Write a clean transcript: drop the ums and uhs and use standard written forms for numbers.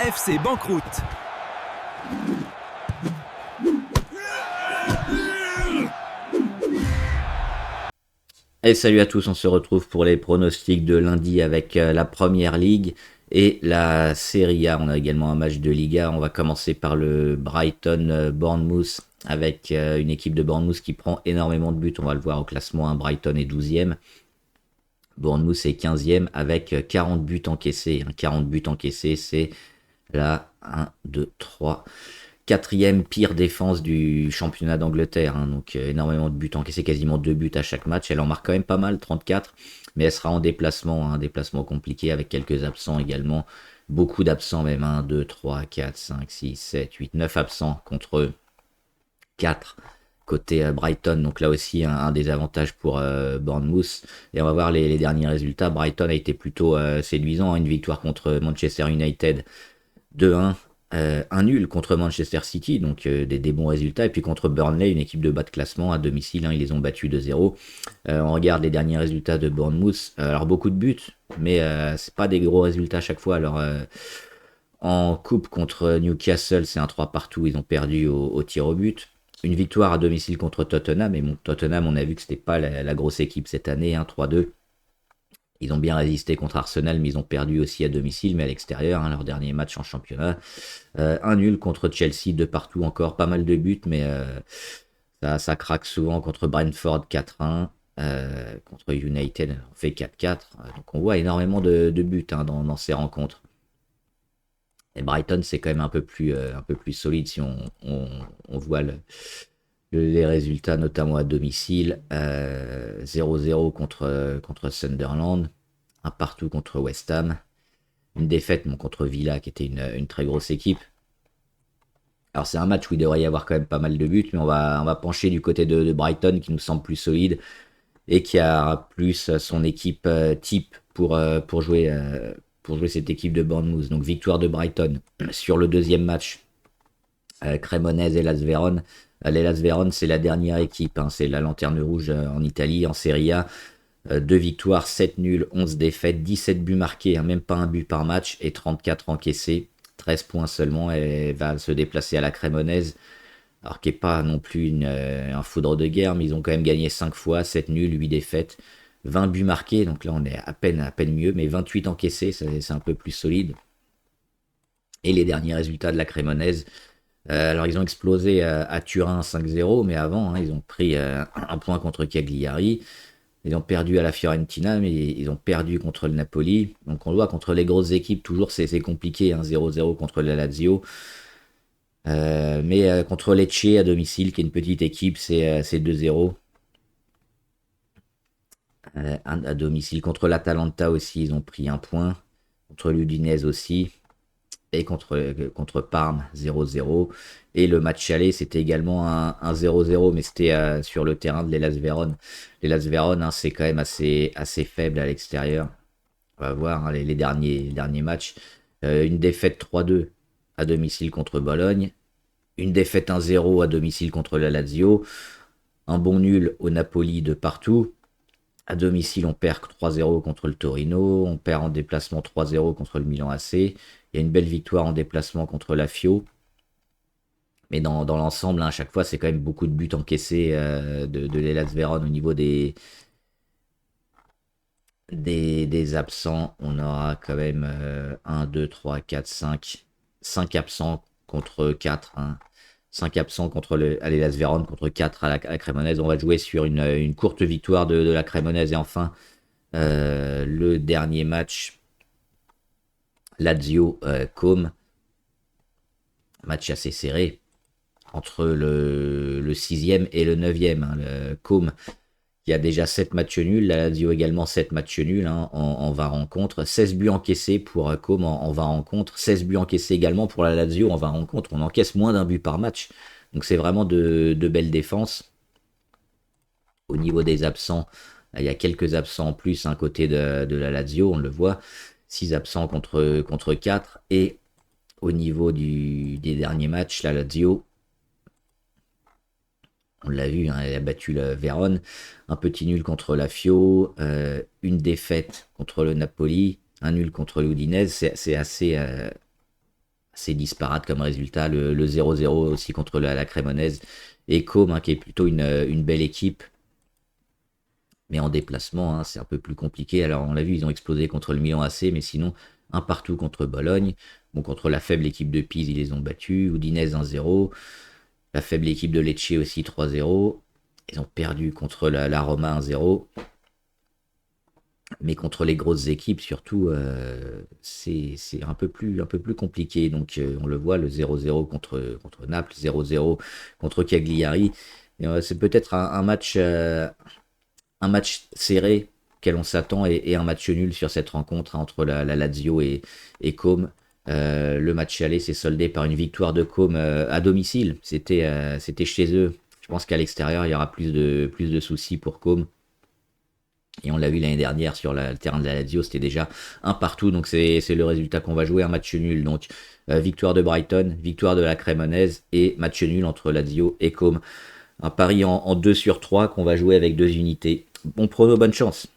FC banqueroute. Et salut à tous, on se retrouve pour les pronostics de lundi avec la Première Ligue et la Serie A. On a également un match de Liga. On va commencer par le Brighton-Bournemouth avec une équipe de Bournemouth qui prend énormément de buts. On va le voir au classement, hein. Brighton est 12e, Bournemouth est 15e avec 40 buts encaissés. 40 buts encaissés, c'est la 1, 2, 3... quatrième pire défense du championnat d'Angleterre, hein. Donc énormément de buts encaissés, quasiment 2 buts à chaque match. Elle en marque quand même pas mal, 34, mais elle sera en déplacement, un déplacement compliqué avec quelques absents également, beaucoup d'absents même, 1, 2, 3, 4, 5, 6, 7, 8, 9 absents contre 4 côté Brighton, donc là aussi un désavantage pour Bournemouth. Et on va voir les derniers résultats. Brighton a été plutôt séduisant, hein. Une victoire contre Manchester United 2-1, un nul contre Manchester City, donc des bons résultats, et puis contre Burnley, une équipe de bas de classement à domicile, hein, ils les ont battus 2-0. On regarde les derniers résultats de Bournemouth, alors beaucoup de buts, mais c'est pas des gros résultats à chaque fois. Alors en coupe contre Newcastle, c'est un 3 partout, ils ont perdu au tir au but. Une victoire à domicile contre Tottenham, et bon, Tottenham, on a vu que c'était pas la grosse équipe cette année, hein, 3-2. Ils ont bien résisté contre Arsenal, mais ils ont perdu aussi à domicile, mais à l'extérieur, hein, leur dernier match en championnat. Un nul contre Chelsea, 2 partout encore, pas mal de buts, mais ça craque souvent contre Brentford 4-1, contre United on fait 4-4. Donc on voit énormément de buts, hein, dans ces rencontres. Et Brighton, c'est quand même un peu plus solide si on voit les résultats, notamment à domicile. 0-0 contre Sunderland, un partout contre West Ham, une défaite contre Villa qui était une très grosse équipe. Alors c'est un match où il devrait y avoir quand même pas mal de buts, mais on va pencher du côté de Brighton qui nous semble plus solide et qui a plus son équipe type pour jouer cette équipe de Bournemouth. Donc victoire de Brighton sur le deuxième match. Cremonese et Las Vérone. L'Hellas Vérone, c'est la dernière équipe, hein, c'est la lanterne rouge en Italie, en Serie A. 2 victoires, 7 nuls, 11 défaites, 17 buts marqués, hein, même pas un but par match, et 34 encaissés, 13 points seulement. Elle va se déplacer à la Cremonese, alors qui n'est pas non plus un foudre de guerre, mais ils ont quand même gagné 5 fois, 7 nuls, 8 défaites, 20 buts marqués, donc là on est à peine mieux, mais 28 encaissés, c'est un peu plus solide. Et les derniers résultats de la Cremonese, alors ils ont explosé à Turin 5-0, mais avant, hein, ils ont pris un point contre Cagliari, ils ont perdu à la Fiorentina, mais ils ont perdu contre le Napoli. Donc on le voit, contre les grosses équipes, toujours c'est compliqué, hein, 0-0 contre la Lazio. Mais contre Lecce à domicile, qui est une petite équipe, c'est 2-0. À domicile contre l'Atalanta aussi, ils ont pris un point. Contre l'Udinese aussi. Et contre Parme, 0-0. Et le match aller, c'était également un 0-0, mais c'était sur le terrain de l'Hellas Vérone. L'Hellas Vérone, hein, c'est quand même assez faible à l'extérieur. On va voir, hein, les derniers matchs. Une défaite 3-2 à domicile contre Bologne. Une défaite 1-0 à domicile contre la Lazio. Un bon nul au Napoli de partout. À domicile, on perd 3-0 contre le Torino. On perd en déplacement 3-0 contre le Milan AC. Il y a une belle victoire en déplacement contre la Fio. Mais dans l'ensemble, hein, à chaque fois, c'est quand même beaucoup de buts encaissés de l'Hellas Vérone au niveau des absents. On aura quand même 1, 2, 3, 4, 5 absents contre 4. Hein. 5 absents contre l'Hellas Vérone, contre 4 à la Cremonese. On va jouer sur une courte victoire de la Cremonese. Et enfin, le dernier match, Lazio-Côme. Match assez serré entre le 6e et le 9e. Hein. Le Côme qui a déjà 7 matchs nuls, la Lazio également 7 matchs nuls, hein, en 20 rencontres. 16 buts encaissés pour Côme en 20 rencontres. 16 buts encaissés également pour la Lazio en 20 rencontres. On encaisse moins d'un but par match. Donc c'est vraiment de belles défenses. Au niveau des absents, il y a quelques absents en plus, hein, côté de la Lazio, on le voit. 6 absents contre 4. Et au niveau des derniers matchs, la Lazio, on l'a vu, hein, elle a battu le Vérone, un petit nul contre la Fio, une défaite contre le Napoli, un nul contre l'Udinese. C'est assez c'est disparate comme résultat. Le 0-0 aussi contre la Crémonaise. Et Côme, qui est plutôt une belle équipe. Mais en déplacement, c'est un peu plus compliqué. Alors, on l'a vu, ils ont explosé contre le Milan AC, mais sinon, un partout contre Bologne. Bon, contre la faible équipe de Pise, ils les ont battus. Udinese 1-0. La faible équipe de Lecce aussi 3-0. Ils ont perdu contre la Roma 1-0. Mais contre les grosses équipes, surtout, c'est un peu plus compliqué. Donc, on le voit, le 0-0 contre Naples, 0-0 contre Cagliari. C'est peut-être un match serré auquel on s'attend et un match nul sur cette rencontre entre la Lazio et Côme. Le match aller s'est soldé par une victoire de Côme à domicile. C'était chez eux. Je pense qu'à l'extérieur, il y aura plus de soucis pour Côme. Et on l'a vu l'année dernière sur le terrain de la Lazio, c'était déjà un partout. Donc c'est le résultat qu'on va jouer, un match nul. Donc victoire de Brighton, victoire de la Crémonaise et match nul entre Lazio et Côme. Un pari en 2 sur 3 qu'on va jouer avec 2 unités. Bon prono, bonne chance.